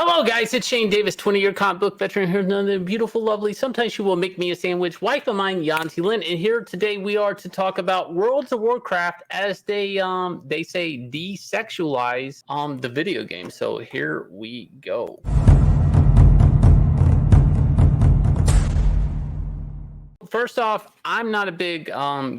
Hello, guys. It's Shane Davis, 20-year comic book veteran. Here's another beautiful, lovely, sometimes she will make me a sandwich, wife of mine, Yanzi Lynn. And here today we are to talk about World of Warcraft as they say desexualize the video game. So here we go. First off, I'm not a big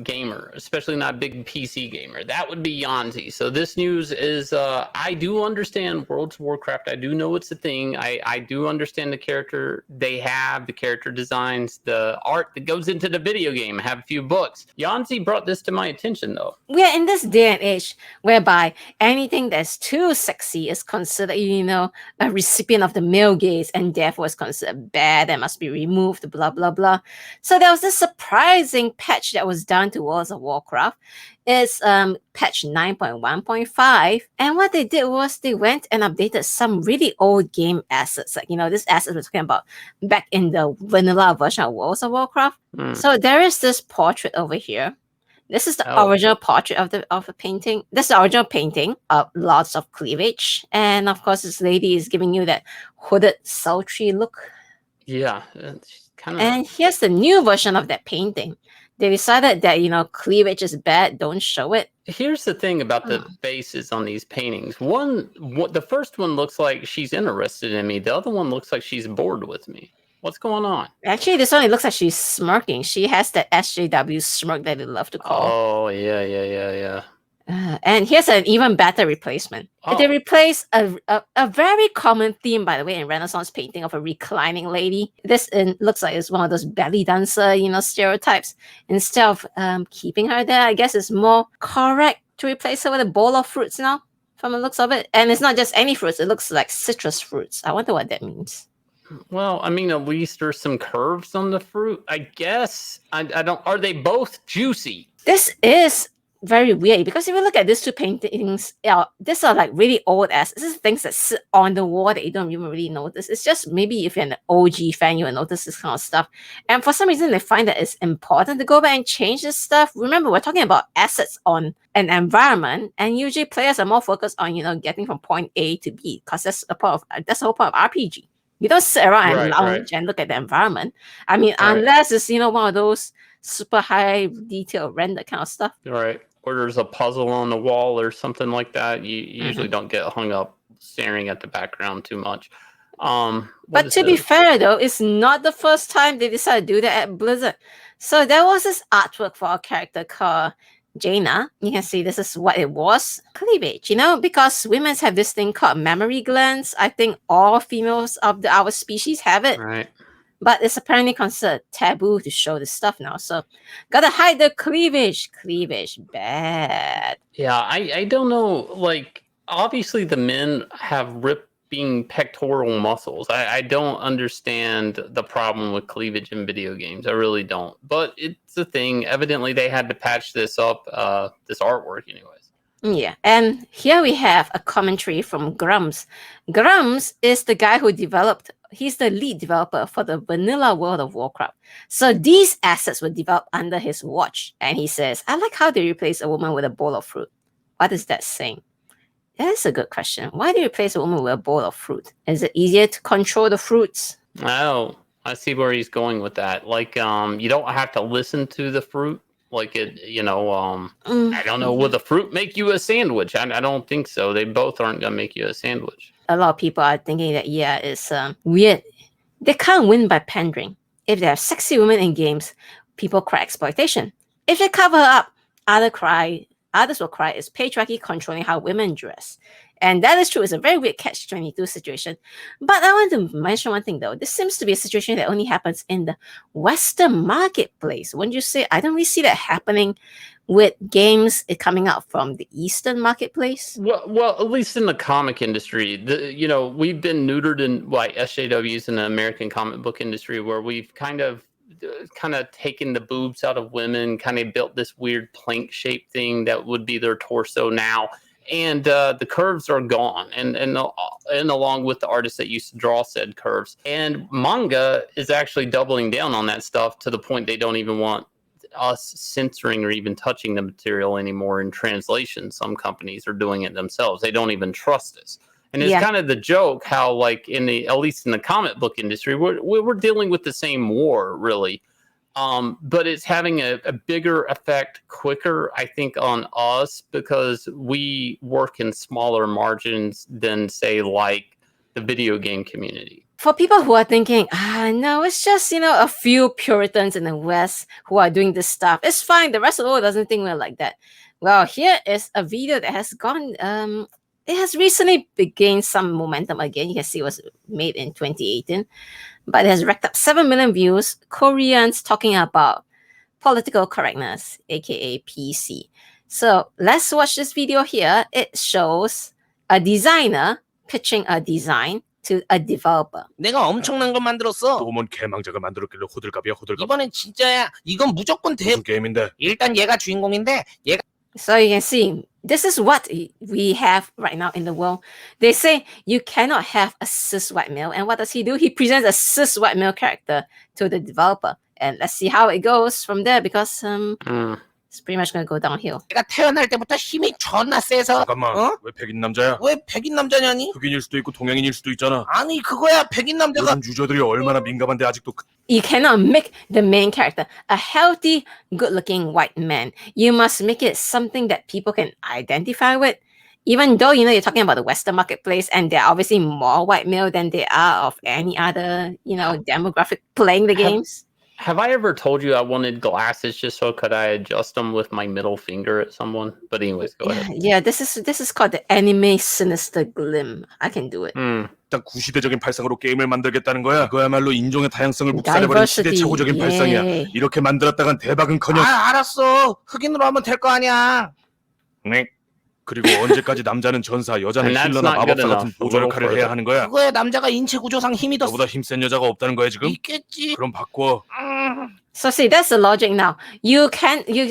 gamer, especially not a big PC gamer. That would be Yanzi. So this news is, I do understand World of Warcraft. I do know it's a thing. I do understand the character they have, the character designs, the art that goes into the video game. I have a few books. Yanzi brought this to my attention, though. We are in this day and age whereby anything that's too sexy is considered, a recipient of the male gaze and therefore is considered bad and must be removed, blah, blah, blah. So there was this surprising patch that was done to World of Warcraft. It's patch 9.1.5. And what they did was they went and updated some really old game assets. Like, this asset we're talking about back in the vanilla version of World of Warcraft. So there is this portrait over here. This is the original portrait of the painting. This is the original painting of lots of cleavage. And of course, this lady is giving you that hooded, sultry look. Yeah. And here's the new version of that painting. They decided that, cleavage is bad. Don't show it. Here's the thing about the faces on these paintings. The first one looks like she's interested in me. The other one looks like she's bored with me. What's going on? Actually, this one, it looks like she's smirking. She has that SJW smirk that they love to call. Oh, yeah. And here's an even better replacement. They replace a very common theme, by the way, in Renaissance painting of a reclining lady. This looks like it's one of those belly dancer, stereotypes. Instead of keeping her there, I guess it's more correct to replace her with a bowl of fruits now, from the looks of it. And it's not just any fruits. It looks like citrus fruits. I wonder what that means. Well, I mean, at least there's some curves on the fruit, I guess. I don't. Are they both juicy? This is very weird because if you look at these two paintings, these are like really old assets. This is things that sit on the wall that you don't even really notice. It's just maybe if you're an OG fan, you will notice this kind of stuff. And for some reason, they find that it's important to go back and change this stuff. Remember, we're talking about assets on an environment, and usually players are more focused on getting from point A to B because that's the whole point of RPG. You don't sit around and lounge and look at the environment. I mean, unless it's, one of those super high detail render kind of stuff. Right. Or there's a puzzle on the wall or something like that. You usually don't get hung up staring at the background too much. But to be fair, though, it's not the first time they decided to do that at Blizzard. So there was this artwork for a character called Jaina. You can see this is what it was. Cleavage, because women have this thing called mammary glands. I think all females of our species have it. Right. But it's apparently considered taboo to show this stuff now. So gotta hide the cleavage. Cleavage, bad. Yeah, I don't know. Like, obviously the men have ripping pectoral muscles. I don't understand the problem with cleavage in video games. I really don't. But it's a thing. Evidently they had to patch this up, this artwork anyways. Yeah, and here we have a commentary from Grums. Grums is the guy who he's the lead developer for the vanilla World of Warcraft. So these assets were developed under his watch. And he says, I like how they replace a woman with a bowl of fruit. What is that saying? That is a good question. Why do you replace a woman with a bowl of fruit? Is it easier to control the fruits? Oh, I see where he's going with that. Like, you don't have to listen to the fruit. Like it, I don't know. Will the fruit make you a sandwich? I don't think so. They both aren't going to make you a sandwich. A lot of people are thinking that, it's weird. They can't win by pandering. If there are sexy women in games, people cry exploitation. If they cover up, others will cry it's patriarchy controlling how women dress. And that is true. It's a very weird catch-22 situation. But I want to mention one thing, though. This seems to be a situation that only happens in the Western marketplace. Wouldn't you say? I don't really see that happening with games coming out from the Eastern marketplace. Well, at least in the comic industry, we've been neutered in like SJWs in the American comic book industry, where we've kind of taken the boobs out of women, kind of built this weird plank-shaped thing that would be their torso now. And the curves are gone, and along with the artists that used to draw said curves. And manga is actually doubling down on that stuff to the point they don't even want us censoring or even touching the material anymore in translation. Some companies are doing it themselves. They don't even trust us. And it's kind of the joke how, like, at least in the comic book industry, we're dealing with the same war, really. But it's having a bigger effect quicker, I think, on us because we work in smaller margins than, say, like the video game community. For people who are thinking, no, it's just, a few Puritans in the West who are doing this stuff. It's fine. The rest of the world doesn't think we're like that. Well, here is a video that has gone, it has recently gained some momentum again. You can see it was made in 2018, but it has racked up 7 million views. Koreans talking about political correctness, aka PC. So let's watch this video here. It shows a designer pitching a design to a developer. 내가 엄청난 걸 만들었어. 또 뭔 개망작을 만들었길래 호들갑이야 호들갑. 이번엔 진짜야. 이건 무조건 돼. 무슨 게임인데? 일단 얘가 주인공인데 얘가 So you can see, this is what we have right now in the world. They say you cannot have a cis white male. And what does he do? He presents a cis white male character to the developer. And let's see how it goes from there because it's pretty much going to go downhill. 얘가 태어날 때부터 힘이 존나 세서 잠깐만, 왜 백인 남자야? 왜 백인 남자냐니? 흑인일 수도 있고 동양인일 수도 있잖아. 아니 그거야 백인 남자가 요즘 유저들이 얼마나 민감한데 아직도 You cannot make the main character a healthy, good-looking white man. You must make it something that people can identify with. Even though, you're talking about the Western marketplace and they're obviously more white male than they are of any other, demographic playing the games. Have I ever told you I wanted glasses just so could I adjust them with my middle finger at someone? But anyways, go ahead. Yeah, this is called the anime sinister glim. I can do it. 일단 구시대적인 발상으로 게임을 만들겠다는 거야. 그야말로 인종의 다양성을 묵살해버린 시대 최고적인 발상이야. 이렇게 만들었다간 대박은커녕. 알았어. 흑인으로 하면 될 거 아니야. 네. 그리고 언제까지 남자는 전사, 여자는 힐러나 마법사 같은 보조 역할을 해야 하는 거야? 그거야 남자가 인체 구조상 힘이 더 너보다 힘센 여자가 없다는 거야 지금? 있겠지. 그럼 바꿔. So see, that's the logic now. You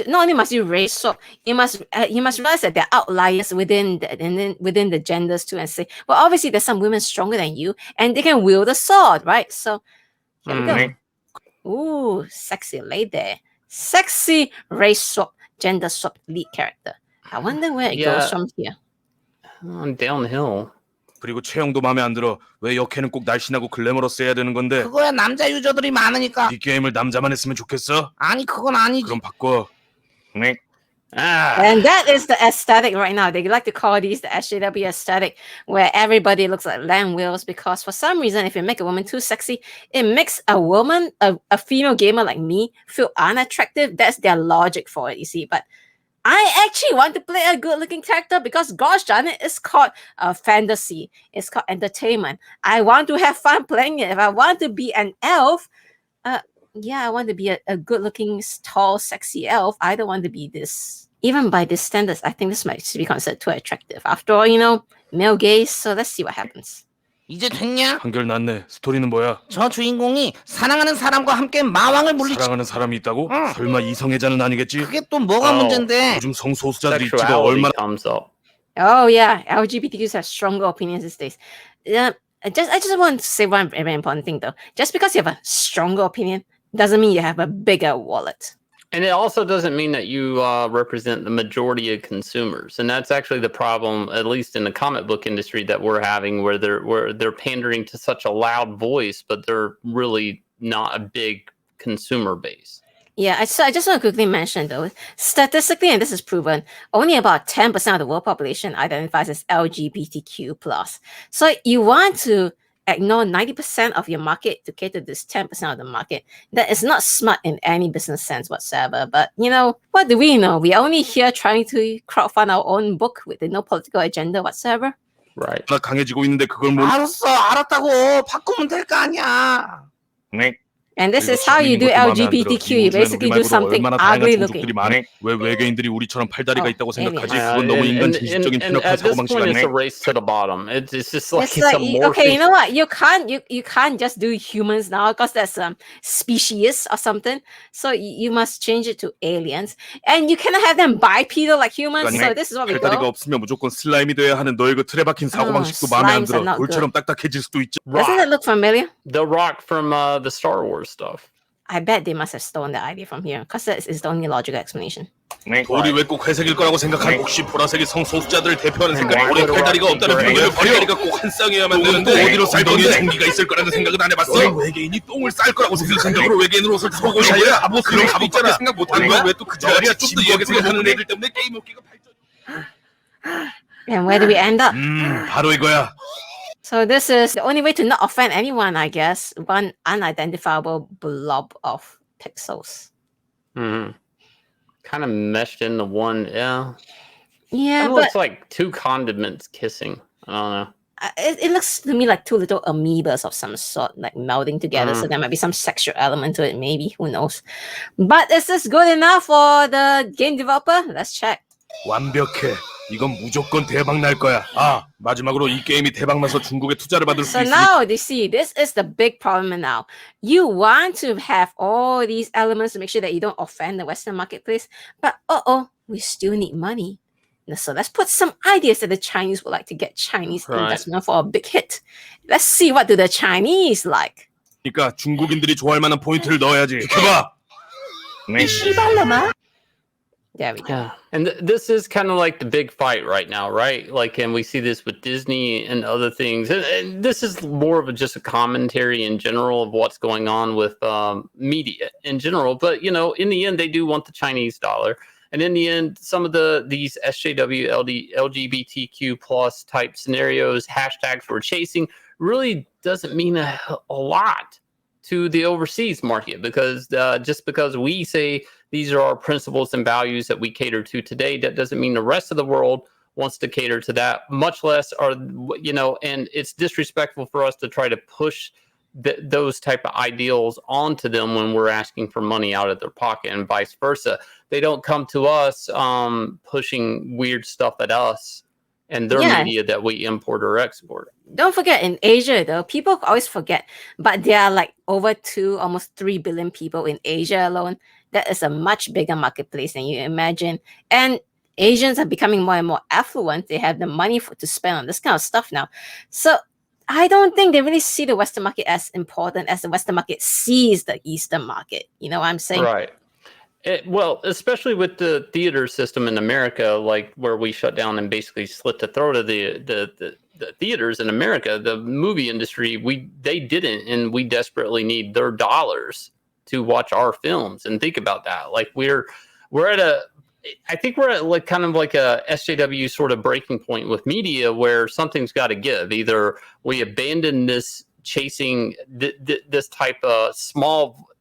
not only must you raise sword, you must realize that there are outliers within the genders too, and say, well, obviously there's some women stronger than you, and they can wield a sword, right? So here we go. Ooh, sexy lady there. Sexy race swap, gender swap lead character. I wonder where it goes from here. Downhill. 그리고 체형도 마음에 안 들어. 왜 역해는 꼭 날씬하고 글래머러스해야 되는 건데? 그거야 남자 유저들이 많으니까. 이 게임을 남자만 했으면 좋겠어? 아니 그건 아니지. 그럼 바꿔. 네. And that is the aesthetic right now. They like to call these the SJW aesthetic, where everybody looks like lamb wheels because for some reason, if you make a woman too sexy, it makes a woman, a female gamer like me, feel unattractive. That's their logic for it, you see. But I actually want to play a good-looking character because, gosh darn it, it's called fantasy. It's called entertainment. I want to have fun playing it. If I want to be an elf, I want to be a good-looking, tall, sexy elf. I don't want to be this. Even by this standards, I think this might be considered too attractive. After all, male gaze. So let's see what happens. 이제 됐냐? 한결났네. 스토리는 뭐야? 저 주인공이 사랑하는 사람과 함께 마왕을 물리치. 사랑하는 사람이 있다고? 설마 이성애자는 아니겠지? 그게 또 뭐가 문제인데? 요즘 성소수자들이 있지도 Sexuality 얼마나 comes up. Oh yeah, LGBTQs have stronger opinions these days. I just want to say one very important thing though. Just because you have a stronger opinion doesn't mean you have a bigger wallet. And it also doesn't mean that you represent the majority of consumers, and that's actually the problem, at least in the comic book industry, that we're having, where they're pandering to such a loud voice, but they're really not a big consumer base. Yeah, I just want to quickly mention though, statistically, and this is proven, only about 10% of the world population identifies as LGBTQ+. So you want to ignore 90% of your market to cater to this 10% of the market. That is not smart in any business sense whatsoever. But, what do we know? We're only here trying to crowdfund our own book with no political agenda whatsoever. Right. 강해지고 있는데 그걸 못. 알았다고. 바꾸면 될 거 아니야. 네. And this is how you do LGBTQ. You basically do something ugly looking. 왜 외계인들이 우리처럼 팔다리가 있다고 생각하지? 그건 너무 인간 진실적인 편협한 사고방식 ago. It's 아니야? a race to the bottom. It's just like It's like, okay, you know what? You can't just do humans now because that's species or something. So you must change it to aliens, and you cannot have them bipedal like humans. So this is what we 팔다리가 go. 없으면 무조건 슬라임이 돼야 하는 너의 그 틀에 박힌 사고방식도 마음에 안 들어. 돌처럼 딱딱해질 수도 있지. Doesn't it look familiar? The Rock from the Star Wars stuff. I bet they must have stolen the idea from here because that is the only logical explanation. 돌이 왜 꼭 회색일 거라고 생각한 혹시 보라색이 성소수자들을 대표하는 생각이 Why 오래 would 팔다리가 rock 없다는 be 편견을 gray? 버리니까 꼭 한 쌍이어야만 되는데 어디로 쌀don에 장기가 있을 거라는 생각은 안 해봤어? 외계인이 똥을 쌀 거라고 생각으로 외계인으로 옷을 사고 샤이야 뭐 그런 가볍게 생각 못하는 거야? 왜 또 그 자리야 좀 더 이야기 생각하는 애들 때문에 게임 업계가 발전 And where do we end up? 바로 이거야 So this is the only way to not offend anyone, I guess. One unidentifiable blob of pixels. Kind of meshed into one. Yeah. Yeah, It but looks like two condiments kissing. I don't know. it looks to me like two little amoebas of some sort, like melding together. So there might be some sexual element to it, maybe. Who knows? But is this good enough for the game developer? Let's check. 완벽해 이건 무조건 대박 날 거야 아 마지막으로 이 게임이 대박 나서 중국에 투자를 받을 수 So 있으니 now you see, this is the big problem now. You want to have all these elements to make sure that you don't offend the Western marketplace, but we still need money. So let's put some ideas that the Chinese would like to get Chinese Right. investment for a big hit. Let's see what do the Chinese like. 그러니까 중국인들이 좋아할 만한 포인트를 넣어야지 지켜봐 There we go. Yeah. And this is kind of like the big fight right now, right? Like, and we see this with Disney and other things. And this is more of just a commentary in general of what's going on with media in general. But, you know, in the end, they do want the Chinese dollar. And in the end, some of these SJW, LGBTQ plus type scenarios, hashtags we're chasing really doesn't mean a lot to the overseas market because just because we say these are our principles and values that we cater to today, that doesn't mean the rest of the world wants to cater to that, much less are, you know, and it's disrespectful for us to try to push those type of ideals onto them when we're asking for money out of their pocket and vice versa. They don't come to us pushing weird stuff at us and their media that we import or export. Don't forget, in Asia, though, people always forget, but there are like over almost 3 billion people in Asia alone. That is a much bigger marketplace than you imagine. And Asians are becoming more and more affluent. They have the money to spend on this kind of stuff now. So I don't think they really see the Western market as important as the Western market sees the Eastern market. You know what I'm saying? Right. Well, especially with the theater system in America, like where we shut down and basically slit the throat of the theaters in America, the movie industry, they didn't, and we desperately need their dollars to watch our films. And think about that. Like we're at I think we're at like kind of like a SJW sort of breaking point with media where something's got to give. Either we abandon this chasing this type of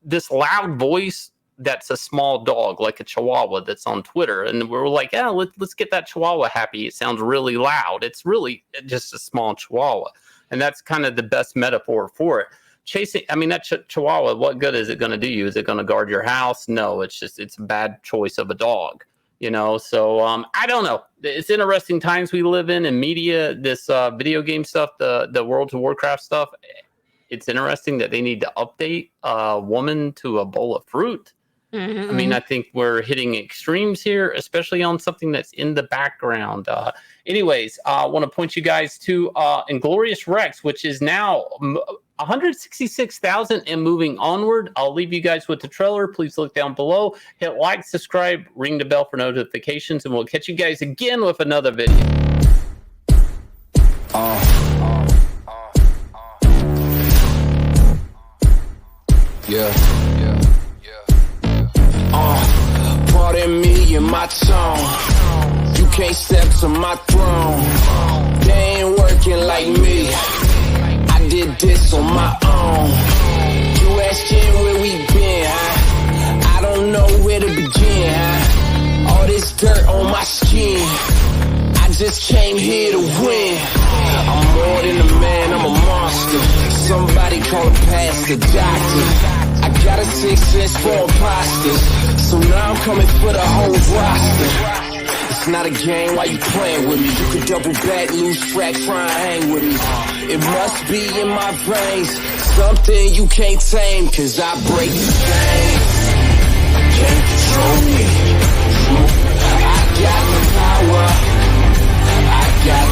this loud voice that's a small dog, like a Chihuahua that's on Twitter. And we're like, yeah, let's get that Chihuahua happy. It sounds really loud. It's really just a small Chihuahua. And that's kind of the best metaphor for it. Chasing, I mean, that Chihuahua, what good is it going to do you? Is it going to guard your house? No, it's a bad choice of a dog, you know? So I don't know. It's interesting times we live in media, this video game stuff, the World of Warcraft stuff. It's interesting that they need to update a woman to a bowl of fruit. Mm-hmm. I mean, I think we're hitting extremes here, especially on something that's in the background. Anyways, I want to point you guys to Inglorious Rex, which is now 166,000 and moving onward. I'll leave you guys with the trailer. Please look down below, hit like, subscribe, ring the bell for notifications, and we'll catch you guys again with another video. Pardon me and my tone. You can't step to my throne. They ain't working like me. I did this on my own. You asking where we been, huh? I don't know where to begin, huh? All this dirt on my skin. I just came here to win. I'm more than a man, I'm a monster. Somebody call a pastor, doctor. I got a 6 sense for imposters. So now I'm coming for the whole roster. It's not a game, why you playing with me? You could double back, lose track, try and hang with me. It must be in my veins, something you can't tame, cause I break the game. Can't control me. I got the power. I got